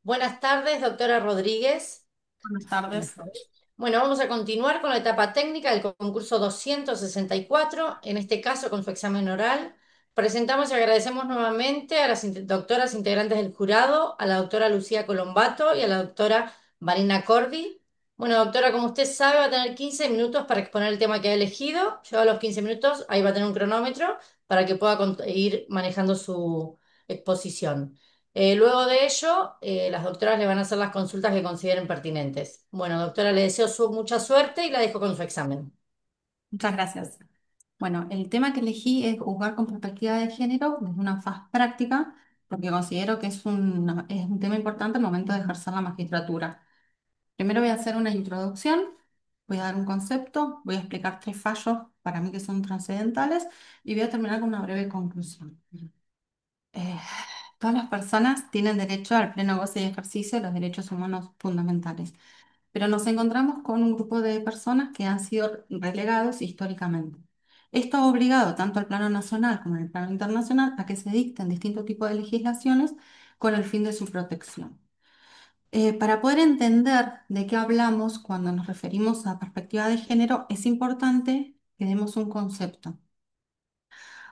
Buenas tardes, doctora Rodríguez. Buenas Buenas tardes. tardes. Bueno, vamos a continuar con la etapa técnica del concurso 264, en este caso con su examen oral. Presentamos y agradecemos nuevamente a las doctoras integrantes del jurado, a la doctora Lucía Colombato y a la doctora Marina Cordi. Bueno, doctora, como usted sabe, va a tener 15 minutos para exponer el tema que ha elegido. Llegado a los 15 minutos, ahí va a tener un cronómetro para que pueda ir manejando su exposición. Luego de ello, las doctoras le van a hacer las consultas que consideren pertinentes. Bueno, doctora, le deseo mucha suerte y la dejo con su examen. Muchas gracias. Bueno, el tema que elegí es juzgar con perspectiva de género desde una faz práctica, porque considero que es un tema importante al momento de ejercer la magistratura. Primero voy a hacer una introducción, voy a dar un concepto, voy a explicar tres fallos para mí que son trascendentales y voy a terminar con una breve conclusión. Eh, Todas las personas tienen derecho al pleno goce y ejercicio de los derechos humanos fundamentales. Pero nos encontramos con un grupo de personas que han sido relegados históricamente. Esto ha obligado tanto al plano nacional como al plano internacional a que se dicten distintos tipos de legislaciones con el fin de su protección. Para poder entender de qué hablamos cuando nos referimos a perspectiva de género, es importante que demos un concepto.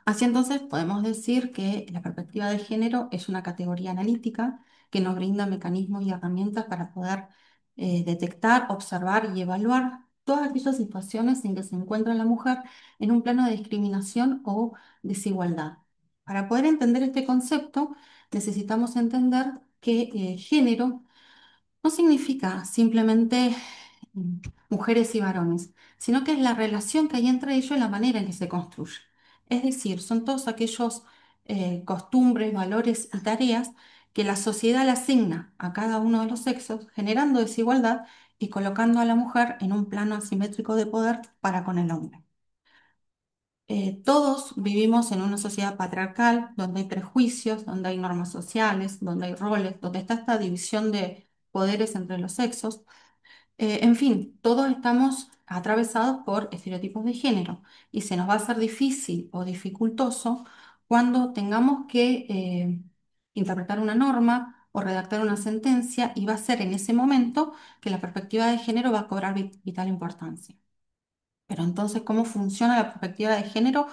Así entonces podemos decir que la perspectiva de género es una categoría analítica que nos brinda mecanismos y herramientas para poder detectar, observar y evaluar todas aquellas situaciones en que se encuentra la mujer en un plano de discriminación o desigualdad. Para poder entender este concepto, necesitamos entender que género no significa simplemente mm, mujeres y varones, sino que es la relación que hay entre ellos y la manera en que se construye. Es decir, son todos aquellos costumbres, valores y tareas que la sociedad le asigna a cada uno de los sexos, generando desigualdad y colocando a la mujer en un plano asimétrico de poder para con el hombre. Todos vivimos en una sociedad patriarcal donde hay prejuicios, donde hay normas sociales, donde hay roles, donde está esta división de poderes entre los sexos. En fin, todos estamos atravesados por estereotipos de género y se nos va a hacer difícil o dificultoso cuando tengamos que interpretar una norma o redactar una sentencia y va a ser en ese momento que la perspectiva de género va a cobrar vital importancia. Pero entonces, ¿cómo funciona la perspectiva de género?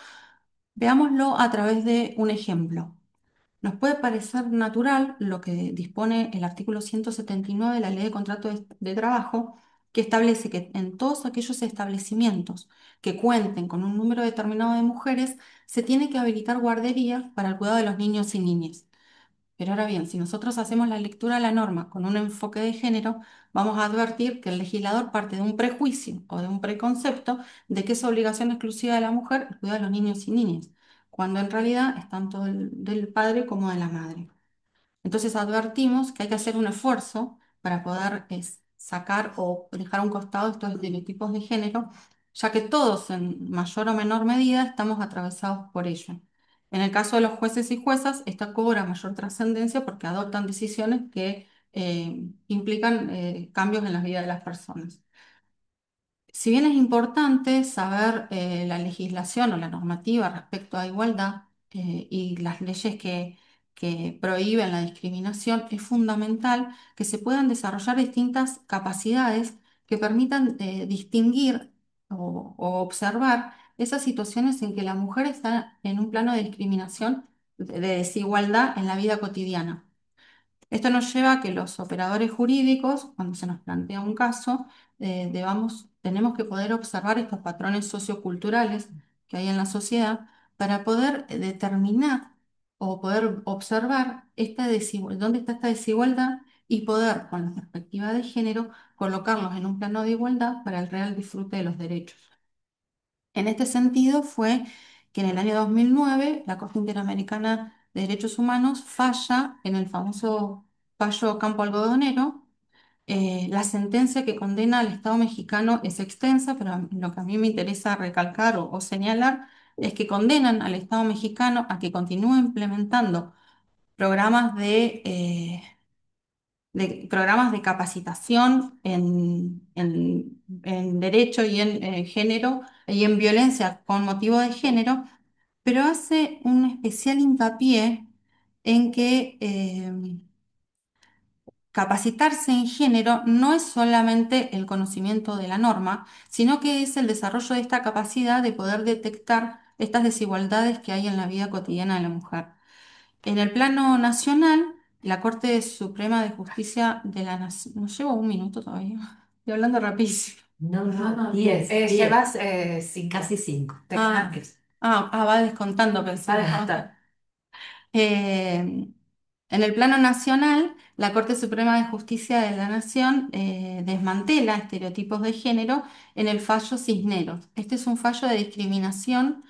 Veámoslo a través de un ejemplo. Nos puede parecer natural lo que dispone el artículo 179 de la Ley de Contrato de Trabajo, que establece que en todos aquellos establecimientos que cuenten con un número determinado de mujeres, se tiene que habilitar guarderías para el cuidado de los niños y niñas. Pero ahora bien, si nosotros hacemos la lectura de la norma con un enfoque de género, vamos a advertir que el legislador parte de un prejuicio o de un preconcepto de que es obligación exclusiva de la mujer el cuidar de los niños y niñas, cuando en realidad es tanto del padre como de la madre. Entonces advertimos que hay que hacer un esfuerzo para poder sacar o dejar a un costado estos estereotipos de género, ya que todos en mayor o menor medida estamos atravesados por ello. En el caso de los jueces y juezas, esta cobra mayor trascendencia porque adoptan decisiones que implican cambios en la vida de las personas. Si bien es importante saber la legislación o la normativa respecto a igualdad y las leyes que prohíben la discriminación, es fundamental que se puedan desarrollar distintas capacidades que permitan distinguir o observar esas situaciones en que la mujer está en un plano de discriminación, de desigualdad en la vida cotidiana. Esto nos lleva a que los operadores jurídicos, cuando se nos plantea un caso, tenemos que poder observar estos patrones socioculturales que hay en la sociedad para poder determinar o poder observar dónde está esta desigualdad y poder, con la perspectiva de género, colocarlos en un plano de igualdad para el real disfrute de los derechos. En este sentido fue que en el año 2009 la Corte Interamericana de Derechos Humanos falla en el famoso fallo Campo Algodonero. La sentencia que condena al Estado mexicano es extensa, pero lo que a mí me interesa recalcar o señalar es que condenan al Estado mexicano a que continúe implementando programas programas de capacitación en derecho y en género y en violencia con motivo de género, pero hace un especial hincapié en que capacitarse en género no es solamente el conocimiento de la norma, sino que es el desarrollo de esta capacidad de poder detectar estas desigualdades que hay en la vida cotidiana de la mujer. En el plano nacional, la Corte Suprema de Justicia de la Nación, no llevo un minuto todavía, estoy hablando rapidísimo. No, no, no, 10. Llevas casi 5. Ah, va descontando, pensé. Va a descontar. Eh, en el plano nacional, la Corte Suprema de Justicia de la Nación desmantela estereotipos de género en el fallo Cisneros. Este es un fallo de discriminación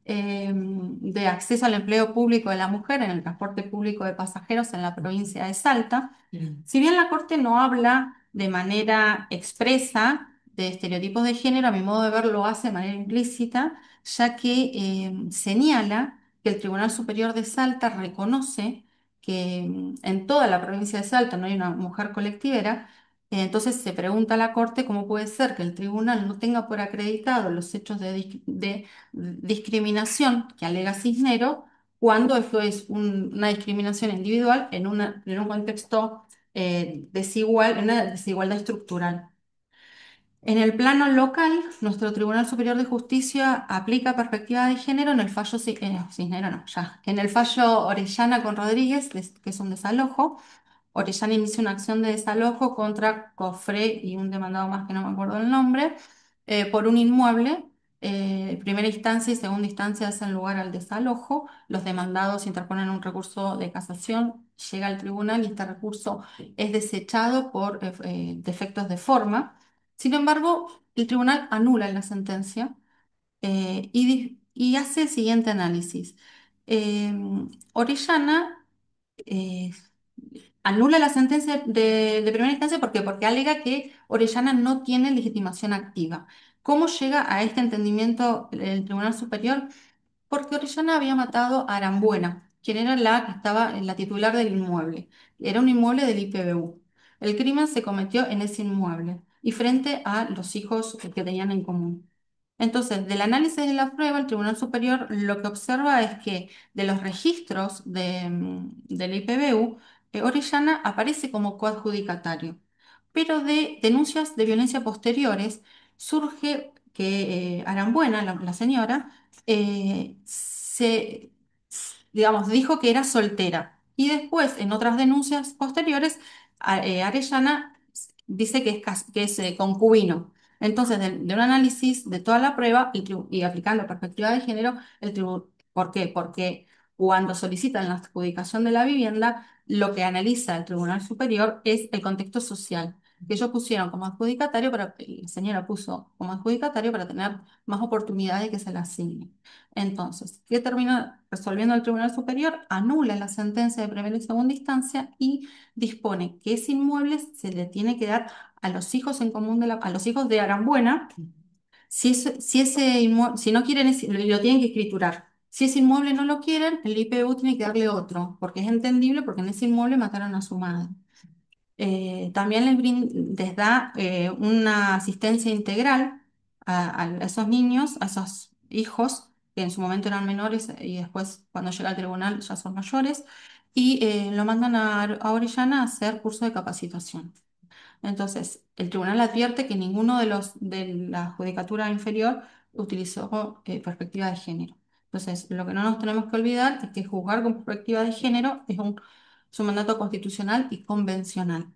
de acceso al empleo público de la mujer en el transporte público de pasajeros en la provincia de Salta. Bien. Si bien la Corte no habla de manera expresa de estereotipos de género, a mi modo de ver lo hace de manera implícita, ya que señala que el Tribunal Superior de Salta reconoce que en toda la provincia de Salta no hay una mujer colectivera. Entonces se pregunta a la Corte cómo puede ser que el tribunal no tenga por acreditado los hechos de discriminación que alega Cisnero, cuando esto es una discriminación individual en un contexto desigual, en una desigualdad estructural. En el plano local, nuestro Tribunal Superior de Justicia aplica perspectiva de género en el fallo Cisnero, no, ya, en el fallo Orellana con Rodríguez, que es un desalojo. Orellana inicia una acción de desalojo contra Cofré y un demandado más que no me acuerdo el nombre, por un inmueble. Primera instancia y segunda instancia hacen lugar al desalojo. Los demandados interponen un recurso de casación, llega al tribunal y este recurso es desechado por defectos de forma. Sin embargo, el tribunal anula la sentencia y hace el siguiente análisis. Eh, Orellana eh, anula la sentencia de primera instancia, ¿por qué? Porque alega que Orellana no tiene legitimación activa. ¿Cómo llega a este entendimiento el Tribunal Superior? Porque Orellana había matado a Arambuena, quien era la que estaba en la titular del inmueble. Era un inmueble del IPBU. El crimen se cometió en ese inmueble y frente a los hijos que tenían en común. Entonces, del análisis de la prueba, el Tribunal Superior lo que observa es que de los registros del IPBU, Orellana aparece como coadjudicatario, pero de denuncias de violencia posteriores surge que Arambuena, la señora, digamos, dijo que era soltera. Y después, en otras denuncias posteriores, Arellana dice que es concubino. Entonces, de un análisis de toda la prueba y aplicando perspectiva de género, ¿por qué? Porque cuando solicitan la adjudicación de la vivienda, lo que analiza el Tribunal Superior es el contexto social que ellos pusieron como adjudicatario la señora puso como adjudicatario para tener más oportunidades de que se la asigne. Entonces, ¿qué termina resolviendo el Tribunal Superior? Anula la sentencia de primera y segunda instancia y dispone que ese inmueble se le tiene que dar a los hijos en común a los hijos de Arambuena, si ese inmueble, si no quieren, lo tienen que escriturar. Si ese inmueble no lo quieren, el IPU tiene que darle otro, porque es entendible, porque en ese inmueble mataron a su madre. También les da una asistencia integral a esos niños, a esos hijos, que en su momento eran menores y después cuando llega al tribunal ya son mayores, y lo mandan a Orellana a hacer curso de capacitación. Entonces, el tribunal advierte que ninguno de la judicatura inferior utilizó perspectiva de género. Entonces, lo que no nos tenemos que olvidar es que juzgar con perspectiva de género es un mandato constitucional y convencional.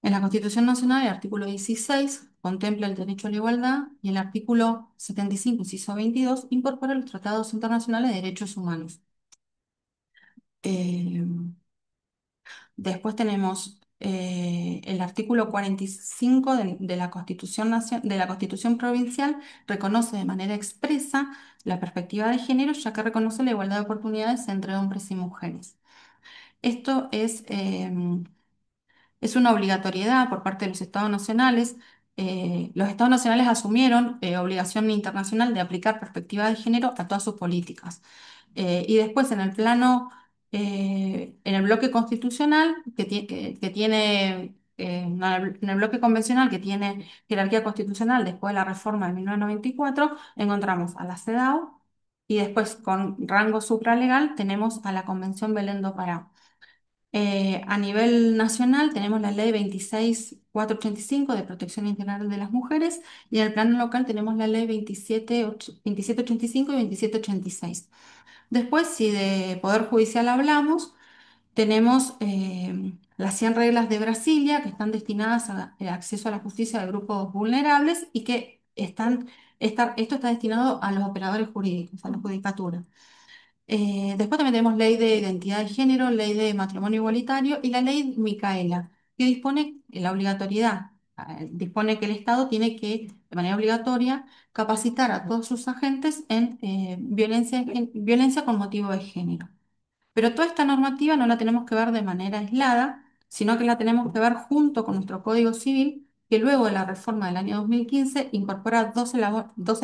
En la Constitución Nacional, el artículo 16 contempla el derecho a la igualdad y el artículo 75, inciso 22, incorpora los tratados internacionales de derechos humanos. Eh, Después tenemos el artículo 45 de la de la Constitución Provincial, reconoce de manera expresa la perspectiva de género, ya que reconoce la igualdad de oportunidades entre hombres y mujeres. Esto es una obligatoriedad por parte de los estados nacionales. Los estados nacionales asumieron obligación internacional de aplicar perspectiva de género a todas sus políticas. Y después en el plano, en el bloque constitucional, que tiene, en el bloque convencional, que tiene jerarquía constitucional después de la reforma de 1994, encontramos a la CEDAW y después con rango supralegal tenemos a la Convención Belén do Pará. A nivel nacional tenemos la ley 26485 de protección integral de las mujeres y en el plano local tenemos la ley 2785 y 2786. Después, si de Poder Judicial hablamos, tenemos las 100 reglas de Brasilia que están destinadas al acceso a la justicia de grupos vulnerables y que esto está destinado a los operadores jurídicos, a la judicatura. Después también tenemos ley de identidad de género, ley de matrimonio igualitario y la ley Micaela, que dispone la obligatoriedad, dispone que el Estado tiene que, de manera obligatoria, capacitar a todos sus agentes en violencia con motivo de género. Pero toda esta normativa no la tenemos que ver de manera aislada, sino que la tenemos que ver junto con nuestro Código Civil, que luego de la reforma del año 2015 incorpora 12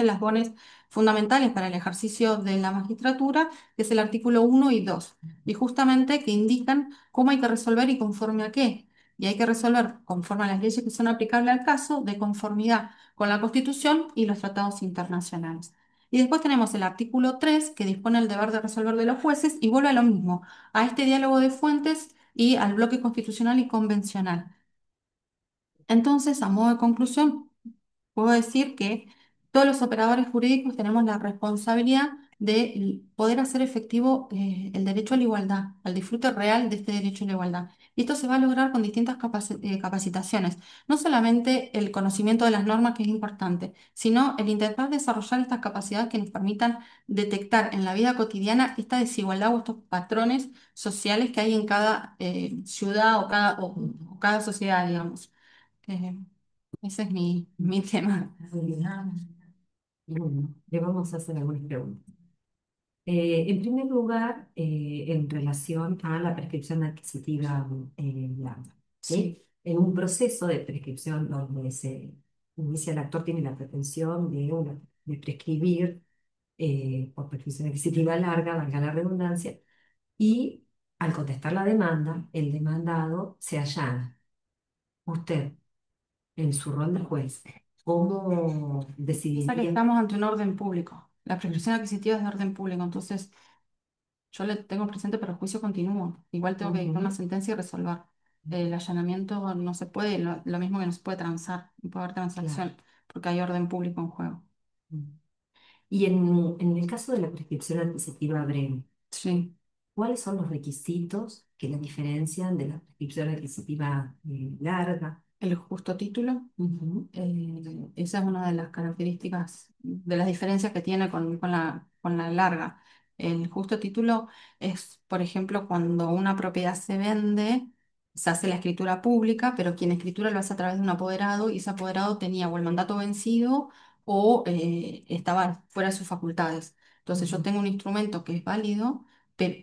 eslabones fundamentales para el ejercicio de la magistratura, que es el artículo 1 y 2, y justamente que indican cómo hay que resolver y conforme a qué. Y hay que resolver conforme a las leyes que son aplicables al caso, de conformidad con la Constitución y los tratados internacionales. Y después tenemos el artículo 3 que dispone el deber de resolver de los jueces y vuelve a lo mismo, a este diálogo de fuentes y al bloque constitucional y convencional. Entonces, a modo de conclusión, puedo decir que todos los operadores jurídicos tenemos la responsabilidad de poder hacer efectivo el derecho a la igualdad, al disfrute real de este derecho a la igualdad. Y esto se va a lograr con distintas capacitaciones. No solamente el conocimiento de las normas, que es importante, sino el intentar desarrollar estas capacidades que nos permitan detectar en la vida cotidiana esta desigualdad o estos patrones sociales que hay en cada ciudad o cada sociedad, digamos. Eh, Ese es mi tema. Bueno, le vamos a hacer algunas preguntas. En primer lugar, en relación a la prescripción adquisitiva blanda, ¿sí? Sí, En un proceso de prescripción donde se inicia, el actor tiene la pretensión de prescribir por prescripción adquisitiva larga, valga la redundancia, y al contestar la demanda, el demandado se allana. Usted, en su rol de juez, ¿cómo pasa que decidiría? estamos ante un orden público. La prescripción adquisitiva es de orden público, entonces yo le tengo presente, pero el juicio continúa. Igual tengo que dictar una Ujú. sentencia y resolver. El allanamiento no se puede, lo mismo que no se puede transar, no puede haber Claro. transacción, porque hay orden público en juego. Y en el caso de la prescripción adquisitiva breve, Sí. ¿cuáles son los requisitos que la diferencian de la prescripción adquisitiva larga? El justo título. Ujú. Esa es una de las características, de las diferencias que tiene con la larga. El justo título es, por ejemplo, cuando una propiedad se vende, se hace la escritura pública, pero quien escritura lo hace a través de un apoderado y ese apoderado tenía o el mandato vencido o estaba fuera de sus facultades. Entonces yo Ujú. tengo un instrumento que es válido, pero,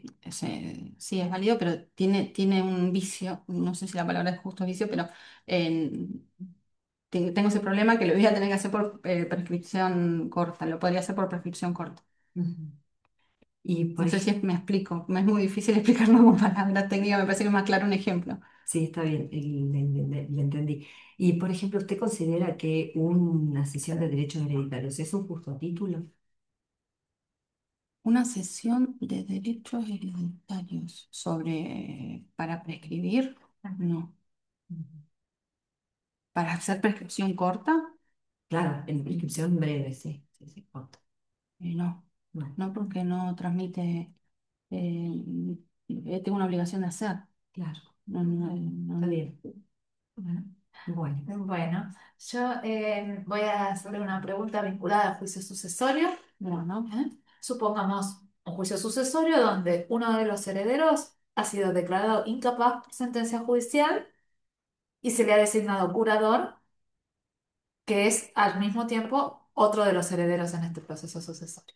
sí es válido, pero tiene un vicio, no sé si la palabra es justo vicio, pero en- tengo ese problema que lo voy a tener que hacer por prescripción corta, lo podría hacer por prescripción corta. Ujú. Y No por sé si ejemplo, me explico, me es muy difícil explicarlo con palabras técnicas, me parece que es más claro un ejemplo. sí, está bien, le entendí. Y por ejemplo, ¿usted considera que una cesión de derechos hereditarios es un justo título? Una sesión de derechos hereditarios para prescribir, no. Ujú. Para hacer prescripción corta, Claro, en prescripción breve, sí, sí, sí, corto. no. No, No porque no transmite, tengo una obligación de hacer. claro, No, no, está no. bien. Bueno. Bueno, yo voy a hacerle una pregunta vinculada al juicio sucesorio. Bueno, Supongamos un juicio sucesorio donde uno de los herederos ha sido declarado incapaz por sentencia judicial y se le ha designado curador, que es al mismo tiempo otro de los herederos en este proceso sucesorio.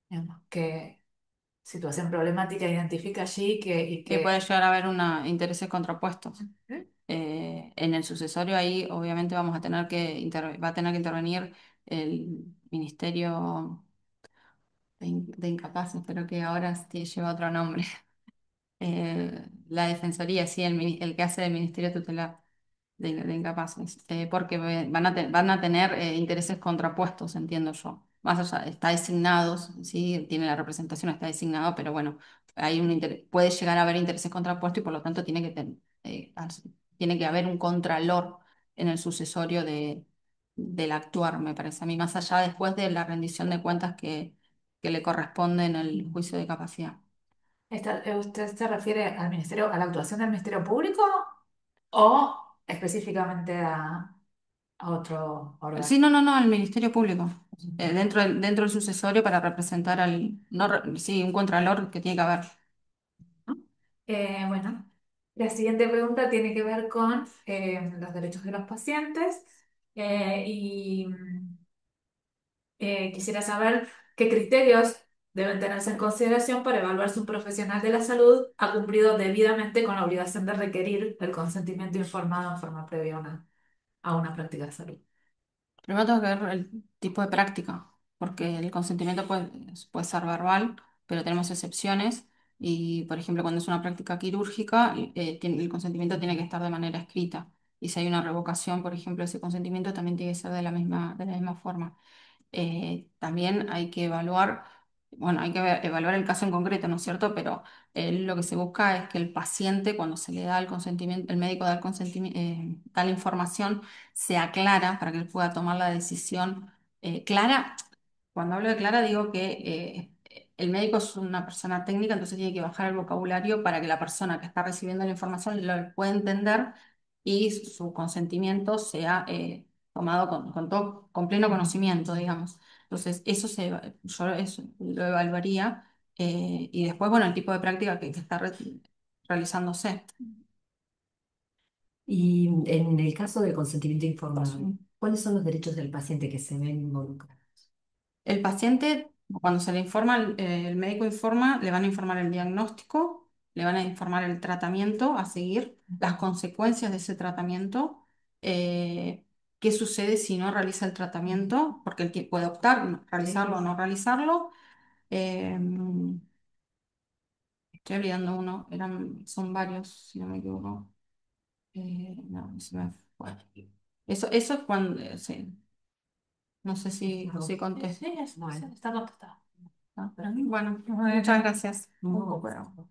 Digamos, ¿qué situación problemática identifica allí y que puede que... llegar a haber intereses contrapuestos. ¿Mm? En el sucesorio ahí obviamente vamos a tener va a tener que intervenir el Ministerio de Incapaces, pero que ahora lleva otro nombre. La Defensoría, sí, el que hace el Ministerio Tutelar de Incapaces, porque van a tener intereses contrapuestos, entiendo yo. Más allá, está designados, sí, tiene la representación, está designado, pero bueno, puede llegar a haber intereses contrapuestos y por lo tanto tiene que haber un contralor en el sucesorio del actuar, me parece a mí, más allá después de la rendición de cuentas que le corresponde en el juicio de capacidad. ¿Usted se refiere al ministerio, a la actuación del Ministerio Público o específicamente a otro órgano? Sí, no, no, no, al Ministerio Público. Dentro del sucesorio para representar no, sí, un contralor que tiene que haber. Bueno, la siguiente pregunta tiene que ver con los derechos de los pacientes y quisiera saber qué criterios deben tenerse en consideración para evaluar si un profesional de la salud ha cumplido debidamente con la obligación de requerir el consentimiento informado en forma previa a una práctica de salud. Primero tengo que ver el tipo de práctica, porque el consentimiento puede ser verbal, pero tenemos excepciones. Y, por ejemplo, cuando es una práctica quirúrgica, el consentimiento tiene que estar de manera escrita. Y si hay una revocación, por ejemplo, ese consentimiento también tiene que ser de la misma forma. También hay que evaluar, bueno, hay que evaluar el caso en concreto, ¿no es cierto? Pero lo que se busca es que el paciente, cuando se le da el consentimiento, el médico da el consentimiento, da la información, sea clara para que él pueda tomar la decisión clara. Cuando hablo de clara, digo que el médico es una persona técnica, entonces tiene que bajar el vocabulario para que la persona que está recibiendo la información lo pueda entender y su consentimiento sea tomado con pleno conocimiento, digamos. Entonces, yo eso lo evaluaría y después, bueno, el tipo de práctica que está realizándose. Y en el caso del consentimiento informado, Sí. ¿cuáles son los derechos del paciente que se ven involucrados? El paciente, cuando se le informa, el médico informa, le van a informar el diagnóstico, le van a informar el tratamiento a seguir, las consecuencias de ese tratamiento, qué sucede si no realiza el tratamiento, porque él puede optar realizarlo o no realizarlo. Eh, Estoy olvidando uno, son varios, si no me equivoco. No, se me fue. Eso es cuando, sí, no sé si contesté. Sí, Bueno, está contestado. Bueno, muchas gracias. muy bueno.